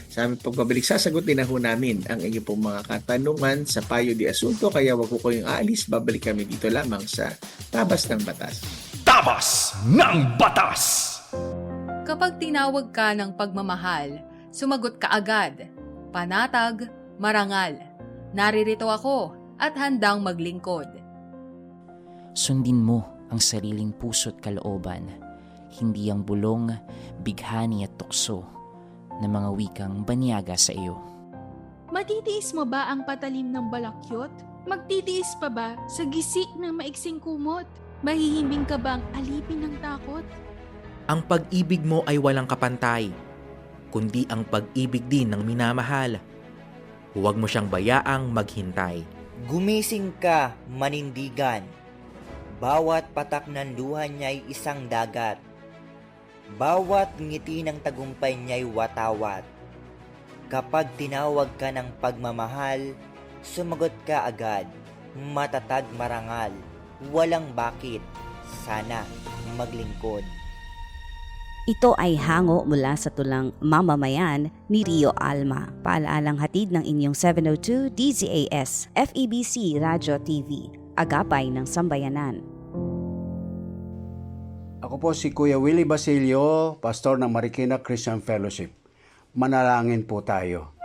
sa aming pagbabalik sasagutin na ho namin ang inyong pong mga katanungan sa Payo de Asunto. Kaya wag po kayong aalis, babalik kami dito lamang sa Tabas ng Batas. Tabas ng Batas! Kapag tinawag ka ng pagmamahal, sumagot ka agad. Panatag, marangal. Naririto ako at handang maglingkod. Sundin mo ang sariling puso't kalooban, hindi ang bulong, bighani at tukso ng mga wikang banyaga sa iyo. Matitiis mo ba ang patalim ng balakyot? Magtitiis pa ba sa gisik ng maiksing kumot? Mahihimbing ka bang alipin ng takot? Ang pag-ibig mo ay walang kapantay, kundi ang pag-ibig din ng minamahal. Huwag mo siyang bayaang maghintay. Gumising ka, manindigan. Bawat patak ng luha niya'y isang dagat. Bawat ngiti ng tagumpay niya'y watawat. Kapag tinawag ka ng pagmamahal, sumagot ka agad. Matatag marangal, walang bakit, sana maglingkod. Ito ay hango mula sa tulang Mamamayan ni Rio Alma. Paalaalang hatid ng inyong 702 DZAS FEBC Radio TV, agapay ng sambayanan. Ako po si Kuya Willie Basilio, pastor ng Marikina Christian Fellowship. Manalangin po tayo.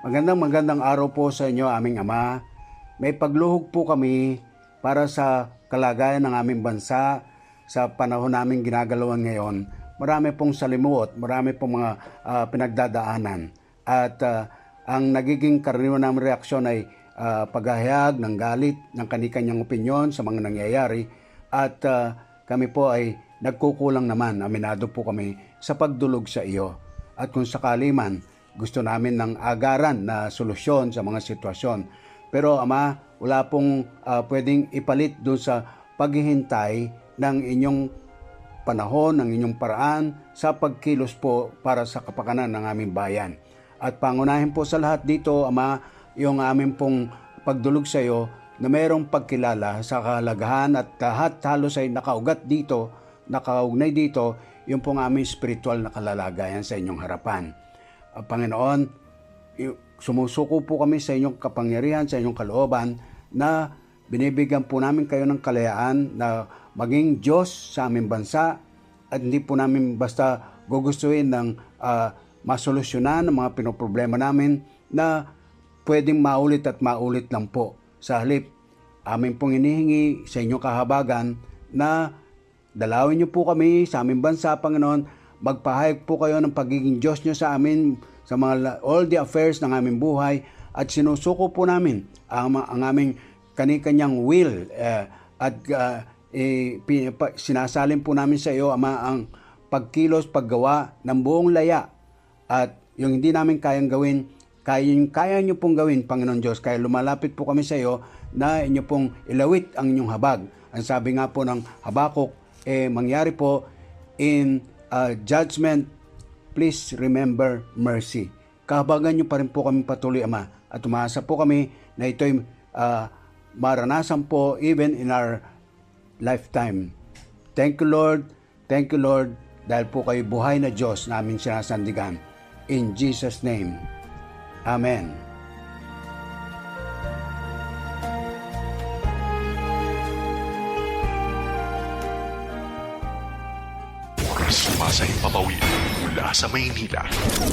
Magandang araw po sa inyo, aming Ama. May pagluhog po kami para sa kalagayan ng aming bansa sa panahon namin ginagalawan ngayon. Marami pong salimuot, marami pong mga pinagdadaanan. At ang nagiging karaniwan naming reaksyon ay paghahayag ng galit, ng kani-kanyang opinyon sa mga nangyayari. At kami po ay nagkukulang naman, aminado po kami sa pagdulog sa iyo. At kung sakali man, gusto namin ng agaran na solusyon sa mga sitwasyon. Pero Ama, wala pong pwedeng ipalit doon sa paghihintay ng inyong panahon, ng inyong paraan sa pagkilos po para sa kapakanan ng aming bayan. At pangunahin po sa lahat dito, Ama, yung aming pong pagdulog sa iyo na mayroong pagkilala sa kahalagahan at lahat halos ay nakaugat dito, nakaugnay dito, yung pong aming spiritual na kalalagayan sa inyong harapan. Panginoon, sumusuko po kami sa inyong kapangyarihan, sa inyong kalooban na binibigyan po namin kayo ng kalayaan na maging Diyos sa aming bansa at hindi po namin basta gugustuhin ng masolusyonan ng mga pinoproblema namin na pwedeng maulit at maulit lang po. Sa halip, amin pong inihingi sa inyong kahabagan na dalawin niyo po kami sa aming bansa, Panginoon. Magpahayag po kayo ng pagiging Diyos niyo sa amin, sa mga all the affairs ng aming buhay at sinusuko po namin ang aming kani-kanyang will at sinasalin po namin sa iyo, Ama, ang pagkilos, paggawa ng buong laya at yung hindi namin kayang gawin, kaya niyo pong gawin, Panginoon Diyos. Kaya lumalapit po kami sa iyo na inyo pong ilawit ang inyong habag. Ang sabi nga po ng Habakuk, mangyari po in judgment, please remember mercy. Kahabagan niyo pa rin po kami patuloy, Ama, at umaasa po kami na ito'y maranasan po even in our lifetime. Thank you, Lord. Thank you, Lord, dahil po kayo buhay na Diyos na aming sinasandigan. In Jesus' name. Amen. Sumasay papawid mula sa Maynila.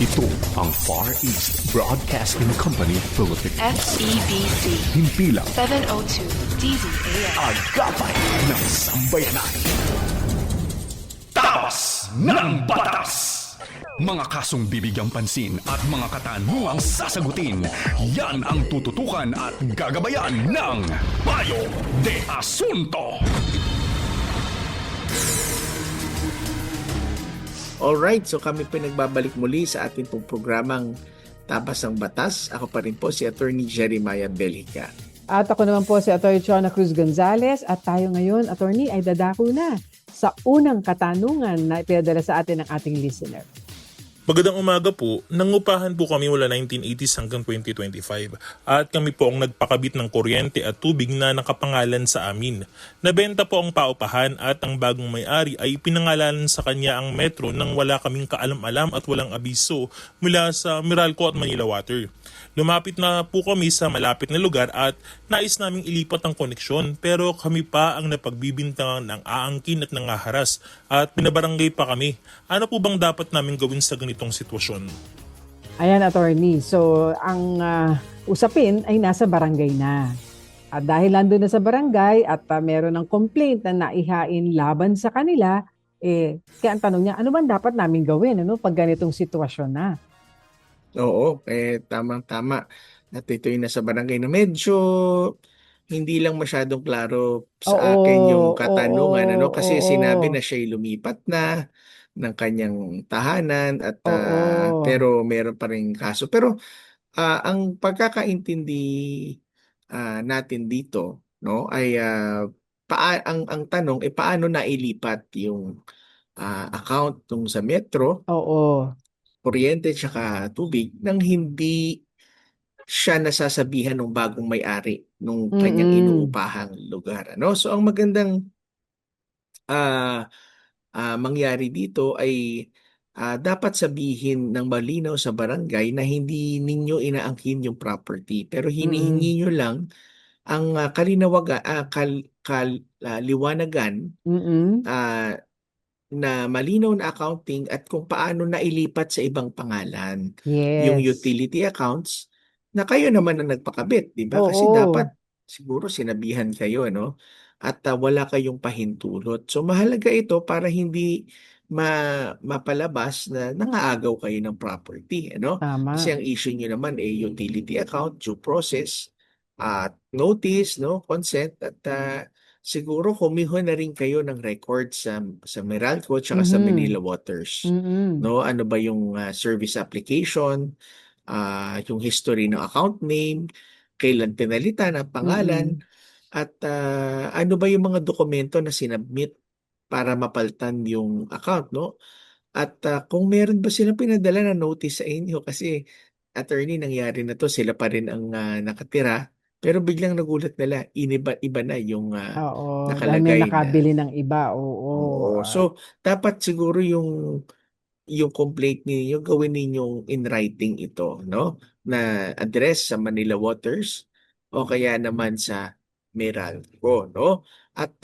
Ito ang Far East Broadcasting Company Philippines. FEBC. Himpilang 702 DZAS. agapay ng sambayanan. Tapas ng batas! Mga kasong bibigyang pansin at mga katanungang sasagutin, yan ang tututukan at gagabayan ng Payo de Asunto. Alright, so kami po nagbabalik muli sa ating pong programang Tabas ng Batas. Ako pa rin po si Attorney Jeremiah Belhica. At ako naman po si Atty. Chona Cruz Gonzales at tayo ngayon, Attorney, ay dadako na sa unang katanungan na ipinadala sa atin ng ating listener. Magandang umaga po. Nangupahan po kami mula 1980s hanggang 2025 at kami po ang nagpakabit ng kuryente at tubig na nakapangalan sa amin. Nabenta po ang paupahan at ang bagong may-ari ay pinangalanan sa kanya ang metro nang wala kaming kaalam-alam at walang abiso mula sa Meralco at Manila Water. Lumapit na po kami sa malapit na lugar at nais naming ilipat ang koneksyon pero kami pa ang napagbibintangan ng aangkin at nangaharas at pinabarangay pa kami. Ano po bang dapat namin gawin sa ganitong sitwasyon? Ayan, Attorney. So, ang usapin ay nasa barangay na. At dahil nandun na sa barangay at meron ng complaint na naihain laban sa kanila, kaya ang tanong niya, ano ba dapat namin gawin pag ganitong sitwasyon na? Oo, tamang-tama. At ito'y nasa barangay na medyo hindi lang masyadong klaro Oo, sa akin yung oo, katanungan, ano, kasi sinabi na oo, siya'y lumipat na ng kanyang tahanan at oo. pero meron pa ring kaso. Pero ang pagkakaintindi natin dito, no, ay ang tanong paano nailipat yung account nung sa Metro, Oo. kuryente tsaka tubig nang hindi siya nasasabihan ng bagong may-ari nung kanyang Mm. inuupahang lugar, ano? So ang magandang ah, mangyari dito ay dapat sabihin ng malinaw sa barangay na hindi ninyo inaangkin yung property pero Mm. hinihingi nyo lang ang liwanagan Mm. ah, na malinaw na accounting at kung paano nailipat sa ibang pangalan yung Yes. utility accounts na kayo naman ang nagpakabit, di ba? Kasi Oo. dapat siguro sinabihan kayo, no? At wala kayong pahintulot. So mahalaga ito para hindi mapalabas na nangaagaw kayo ng property, ano? Kasi Tama. ang issue nyo naman ay utility account, due process, at notice, no? Consent at siguro humiho na rin kayo ng record sa Meralco at sa Manila Mhm. Waters. Mm. No, ano ba yung service application, yung history ng account name, kailan pinalitan ang pangalan, Mm. at ano ba yung mga dokumento na sinubmit para mapalitan yung account, no? At kung meron ba silang pinadala na notice sa inyo kasi attorney nangyari na to, sila pa rin ang nakatira pero biglang nagulat nila iba na yung Oo, dahil may nakalagay na. nakabili ng iba. Oo. Oo. So dapat siguro yung complaint ninyo gawin ninyong in writing ito, no? Na address sa Manila Waters o kaya naman sa Meralco, no? At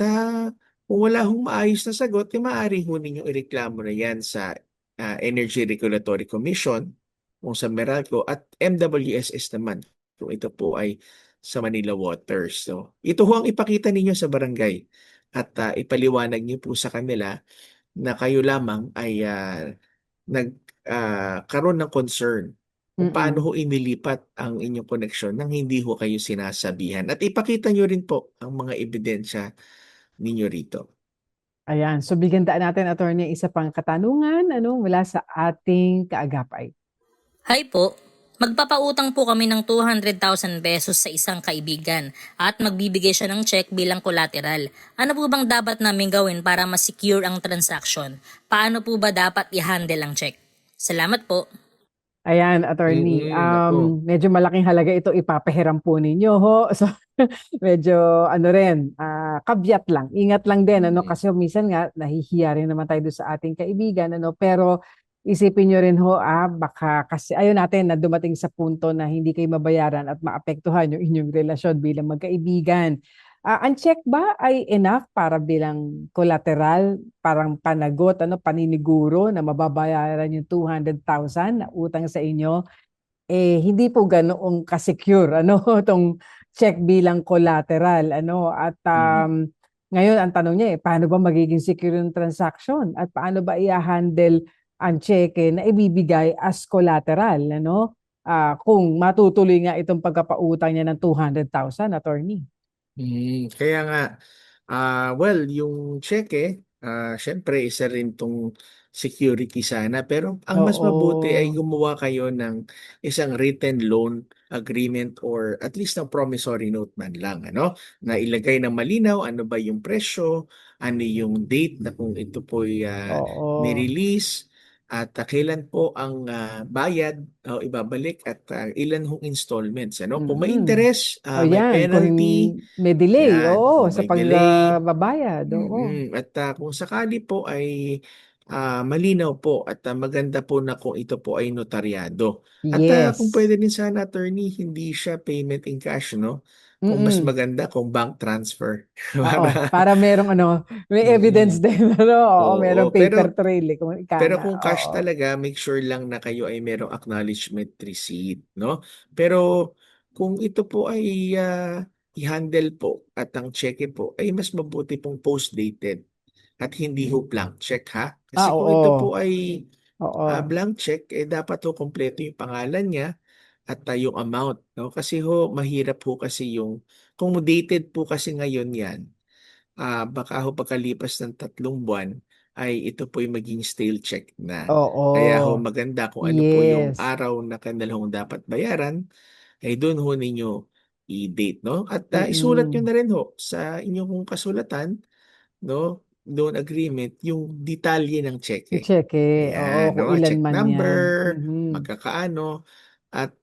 kung wala hong maayos na sagot, maaari ho ninyong ireklamo na yan sa Energy Regulatory Commission kung sa Meralco at MWSS naman kung ito po ay sa Manila Waters. So, ito ho ang ipakita ninyo sa barangay at ipaliwanag niyo po sa kanila na kayo lamang ay nagkaroon ng concern kung paano Mm. ho inilipat ang inyong koneksyon nang hindi ho kayo sinasabihan. At ipakita nyo rin po ang mga ebidensya ninyo rito. Ayan. So bigyan daan natin, attorney, isa pang katanungan mula sa ating kaagapay. Hi po. Magpapautang po kami ng 200,000 pesos sa isang kaibigan at magbibigay siya ng check bilang collateral. Ano po bang dapat namin gawin para ma-secure ang transaction? Paano po ba dapat i-handle ang check? Salamat po. Ayan, attorney. Naku. Medyo malaking halaga ito ipapahiram po ninyo ho. So medyo rin, kabyat lang. Ingat lang din kasi minsan nga nahihiya rin naman tayo doon sa ating kaibigan pero isipin niyo rin ho baka kasi ayaw natin na dumating sa punto na hindi kayo mabayaran at maapektuhan yung inyong relasyon bilang magkaibigan. Ang check ba ay enough para bilang collateral, parang panagot, paniniguro na mababayaran yung 200,000 na utang sa inyo? Hindi po ganoong ka-secure, tong check bilang collateral, at ngayon ang tanong niya paano ba magiging secure yung transaction at paano ba i-handle ang cheque na ibibigay as collateral, kung matutuloy nga itong pagkapautang niya ng 200,000, attorney? Kaya nga, well, yung cheque, syempre isa rin tong security sana. Pero ang mas mabuti ay Oo. gumawa kayo ng isang written loan agreement or at least ng promissory note man lang, ano? Na ilagay ng malinaw ano ba yung presyo, ano yung date na kung ito po'y Oo. ni-release, at kailan po ang bayad o ibabalik at ilan hong installments, ano? Kung may Mm. interest, O may yan, kung penalty, may delay, yan, oo, kung sa may delay. pagbabayad, oo. At kung sakali po ay malinaw po at maganda po na kung ito po ay notaryado. At kung Yes. pwede din sana, attorney, hindi siya payment in cash, no? Kung mas Mm. maganda kung bank transfer. Oo, Para, para merong may evidence mm, din, oo, merong oo, paper trail, kung ika pero nga, kung cash oo. talaga, make sure lang na kayo ay merong acknowledgement receipt, no? Pero kung ito po ay i-handle po at ang cheque po ay mas mabuti pong post-dated at hindi ho blank check, ha? Kasi kung ito Oo. po ay Oo. blank check, dapat ho kompleto yung pangalan niya at yung amount, no? Kasi mahirap po kasi yung kung dated po kasi ngayon yan, baka pagkalipas ng 3 buwan ay ito po'y maging stale check na. Kaya Oo. maganda kung ano po yung Yes. araw na kanilang dapat bayaran, ay doon ninyo i-date, no? At isulat nyo Mm. na rin sa inyong kasulatan, no? Loan agreement, yung detalye ng Yung cheque. cheque, oo, Ayan, kung no? ilan Check man yan. number, Mhm. magkakaano, at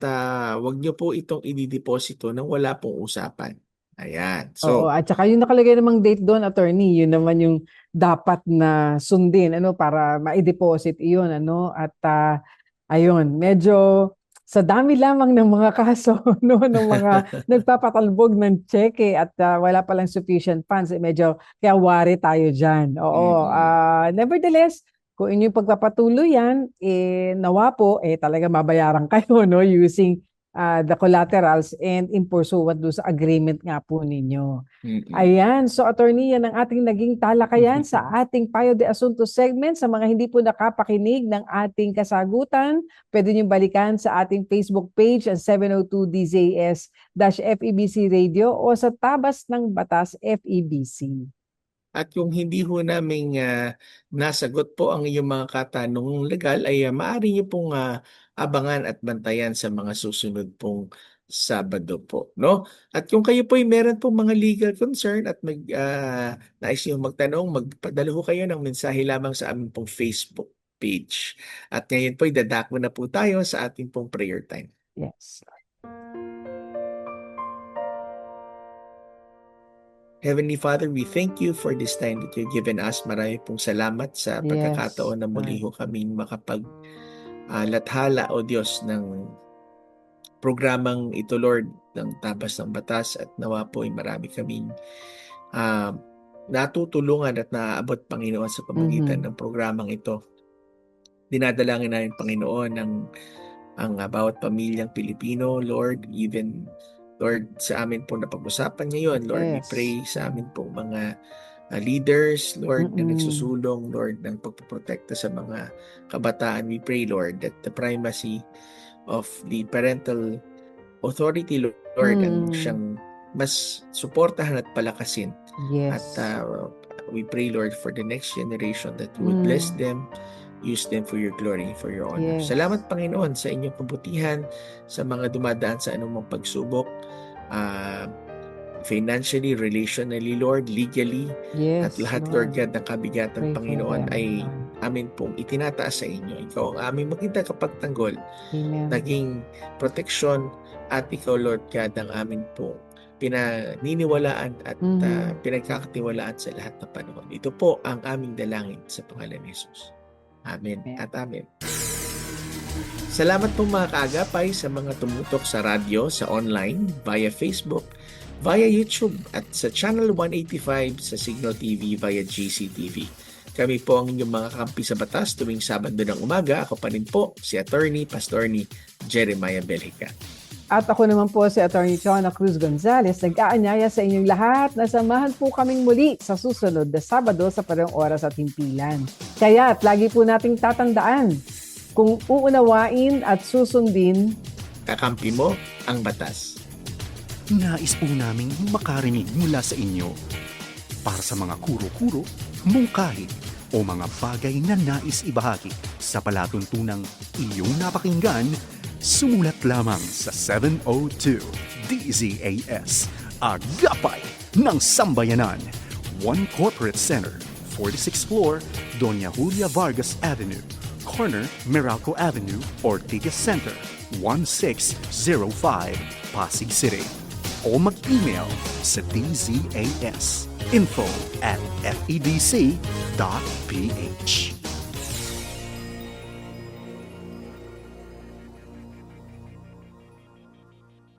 wag nyo po itong idideposito nang wala pong usapan. Ayan. Oo, So, at saka yung nakalagay namang date doon, attorney, yun naman yung dapat na sundin, ano, para ma-deposit iyon, ano, at ayun, medyo sa dami lamang ng mga kaso, no, ng mga nagpapatalbog ng cheque at wala palang sufficient funds, medyo kaya wari tayo dyan. Oo, nevertheless, kung inyong pagpapatuloy yan, nawa po, talaga mabayaran kayo, no, using the collaterals and in pursuant doon sa agreement nga po ninyo. Ayan, so attorney, yan ang ating naging talakayan sa ating Payo de Asunto segment. Sa mga hindi po nakapakinig ng ating kasagutan, pwede niyong balikan sa ating Facebook page ang 702 DZAS-FEBC Radio o sa Tabas ng Batas FEBC. At kung hindi namin nasagot po ang iyong mga katanungang legal, ay maaari niyo pong abangan at bantayan sa mga susunod pong Sabado po, no? At kung kayo po ay meron pong mga legal concern at nais niyo magtanong, magpadala kayo ng mensahe lamang sa aming pong Facebook page. At ngayon po, dadako na po tayo sa ating pong prayer time. Yes. Heavenly Father, we thank you for this time that you've given us. Marami pong salamat sa pagkakataon na muli kaming makapaglathala, O Diyos, ng programang ito, Lord, ng Tabas ng Batas, at nawa po ay marami kaming natutulungan at naaabot, Panginoon, sa pamamagitan ng programang ito. Dinadalangin namin, Panginoon, ang bawat pamilyang Pilipino, Lord, even Lord, sa amin po na pag-usapan ngayon, Lord, we pray sa amin po mga leaders, Lord, na nagsusulong, Lord, ng pagpoprotekta sa mga kabataan. We pray, Lord, that the primacy of the parental authority, Lord, ang siyang mas suportahan at palakasin. Yes. At we pray, Lord, for the next generation that you would bless them, use them for your glory, for your honor. Yes. Salamat, Panginoon, sa inyong kabutihan, sa mga dumadaan sa anumang pagsubok, financially, relationally, Lord, legally, Yes, at lahat, Lord God, ng kabigatan, Pray for Panginoon, them, ay Lord. amin pong itinataas sa inyo. Ikaw ang aming maging kapagtanggol, Amen. naging proteksyon, at ikaw, Lord God, ang amin pong pinaniniwalaan at pinagkakatiwalaan sa lahat ng panahon. Ito po ang aming dalangin sa pangalan ni Jesus. Amen at amen. Salamat po mga kaagapay sa mga tumutok sa radyo, sa online, via Facebook, via YouTube, at sa Channel 185 sa Signal TV via GCTV. Kami po ang inyong mga kampi sa batas tuwing Sabado ng umaga. Ako pa rin po si Attorney Pastorny Jeremiah Belhica. At ako naman po si Attorney Chona Cruz Gonzales, nag-aanyaya sa inyong lahat na samahan po kaming muli sa susunod na Sabado sa parehong oras at himpilan. Kaya't lagi po nating tatandaan, kung uunawain at susundin, kakampi mo ang batas. Nais po naming makarinig mula sa inyo para sa mga kuro-kuro, mungkahi o mga bagay na nais ibahagi sa palatuntunang iyong napakinggan. Sumulat lamang sa 702 DZAS, Agapay ng Sambayanan, 1 Corporate Center, 46th floor, Doña Julia Vargas Avenue, corner Meralco Avenue, Ortigas Center, 1605, Pasig City. O mag-email sa dzas info@fedc.ph.